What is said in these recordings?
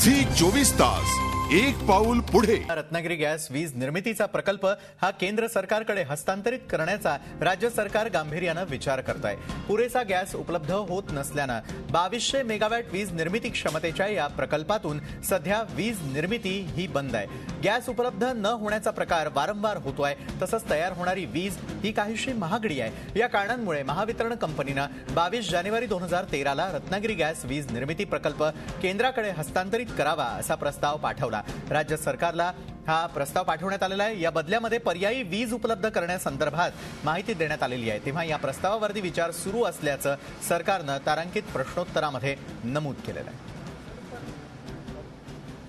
Zee 24 तास एक पाऊल पुढे। रत्नागिरी गॅस वीज निर्मितीचा प्रकल्प हा केंद्र सरकारकडे हस्तांतरित करण्याचा राज्य सरकार गांभीर्याने विचार करत आहे। पुरेसा गॅस उपलब्ध होत नसल्याने 2200 मेगावॅट वीज निर्मिती क्षमतेच्या या प्रकल्पातून सध्या वीज निर्मिती ही बंद आहे। गॅस उपलब्ध न होण्याचा प्रकार वारंवार होतोय, तसंच तयार होणारी वीज ही काहीशी महागडी आहे। या कारणांमुळे महावितरण कंपनीने 22 जानेवारी 2013 ला रत्नागिरी गॅस वीज निर्मिती प्रकल्प केंद्राकडे हस्तांतरित करावा असा प्रस्ताव पाठवला। राज्य सरकारला हा प्रस्ताव पाठवण्यात आलेला आहे। या बदल्यामध्ये पर्यायी वीज उपलब्ध करण्यासंदर्भात माहिती देण्यात आलेली आहे। तेव्हा या प्रस्तावावरती विचार सुरू असल्याचं सरकारनं तारांकित प्रश्नोत्तरामध्ये नमूद केलेलं आहे।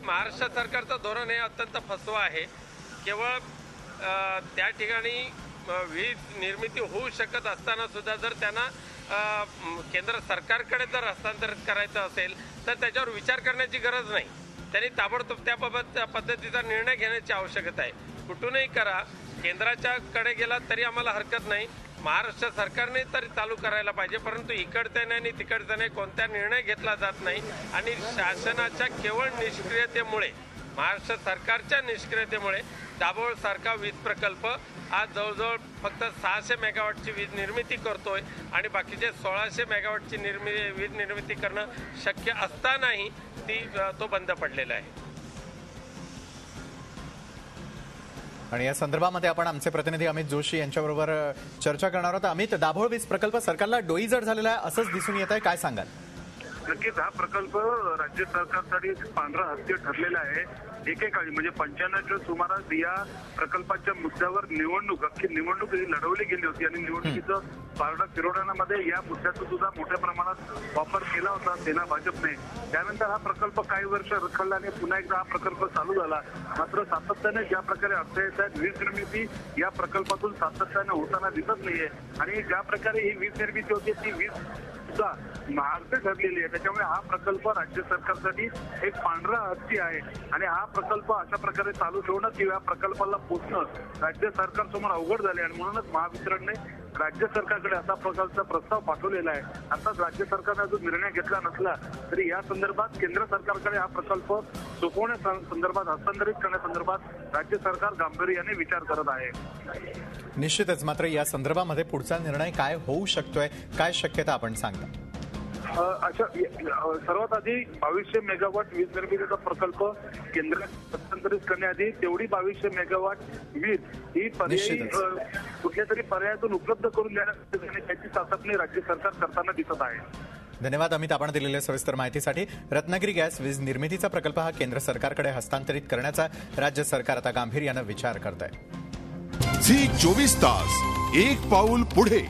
महाराष्ट्र सरकारचं धोरण हे अत्यंत फसवं आहे। केवळ त्या ठिकाणी वीज निर्मिती होऊ शकत असताना सुद्धा जर त्यांना केंद्र सरकारकडे जर हस्तांतरित करायचं असेल तर त्याच्यावर विचार करण्याची गरज नाही। त्यांनी ताबडतोब त्याबाबत पद्धतीचा निर्णय घेण्याची आवश्यकता आहे। कुठूनही करा, केंद्राच्या कडे गेला तरी आम्हाला हरकत नाही, महाराष्ट्र सरकारने तरी चालू करायला पाहिजे, परंतु इकडच्याने आणि तिकडच्याने कोणता निर्णय घेतला जात नाही। आणि शासनाच्या केवळ निष्क्रियतेमुळे, महाराष्ट्र सरकारच्या निष्क्रियतेमुळे दाभोळ सारखा वीज प्रकल्प आज जवळजवळ फक्त 600 मेगावॅटची वीज निर्मिती करतोय आणि बाकीचे 1600 मेगावॅटची वीज निर्मिती करणं शक्य असतानाही तो बंद पडलेला आहे। आणि या संदर्भामध्ये आपण आमचे प्रतिनिधी अमित जोशी यांच्याबरोबर चर्चा करणार आहोत। अमित, दाभोळ वीज प्रकल्प सरकारला डोईजड झालेला आहे असंच दिसून येत आहे, काय सांगाल? नक्कीच हा प्रकल्प राज्य सरकारसाठी पांढरा हत्ती ठरलेला आहे। एकेकाळी म्हणजे 95च्या सुमारास या प्रकल्पाच्या मुद्द्यावर अख्खी निवडणूक लढवली गेली होती आणि निवडणुकीचं पारडं फिरवण्यामध्ये या मुद्द्याचा सुद्धा मोठ्या प्रमाणात वापर केला होता सेना भाजपने। त्यानंतर हा प्रकल्प काही वर्ष रखडला आणि पुन्हा एकदा हा प्रकल्प चालू झाला। मात्र सातत्याने ज्या प्रकारे अडथळे येतात, वीज निर्मिती या प्रकल्पातून सातत्याने होताना दिसत नाहीये आणि ज्या प्रकारे ही वीज निर्मिती होती ती वीज सुद्धा महाग ठरलेली आहे। त्याच्यामुळे हा प्रकल्प राज्य सरकारसाठी एक पांढरा हत्ती आहे आणि हा प्रकल्प अशा प्रकारे चालू ठेवणं किंवा प्रकल्पाला पोचणं राज्य सरकारसमोर अवघड झाले आणि म्हणूनच महावितरणने राज्य सरकारकडे असा प्रकारचा प्रस्ताव पाठवलेला आहे। अर्थात राज्य सरकारने जो निर्णय घेतला नसला तरी या संदर्भात केंद्र सरकारकडे हा प्रकल्प सोपवण्यासंदर्भात, हस्तांतरित करण्यासंदर्भात राज्य सरकार गांभीर्याने विचार करत आहे। निश्चितच, मात्र या संदर्भामध्ये पुढचा निर्णय काय होऊ शकतोय, काय शक्यता आपण सांगता? अशा सर्वात आधी 2200 मेगावॅट वीज निर्मितीचा प्रकल्प केंद्रात हस्तांतरित करण्याआधी तेवढी 2200 मेगावॅट वीज ही पर्यायी कुठल्या तरी पर्यायातून उपलब्ध करून देण्यासाठी त्याची चाचपणी राज्य सरकार करताना दिसत आहे। धन्यवाद अमित, आपण दिलेल्या सविस्तर माहितीसाठी। रत्नागिरी गॅस वीज निर्मितीचा प्रकल्प हा केंद्र सरकारकडे हस्तांतरित करण्याचा राज्य सरकार आता गांभीर्याने विचार करत आहे। झी 24 तास एक पाऊल पुढे।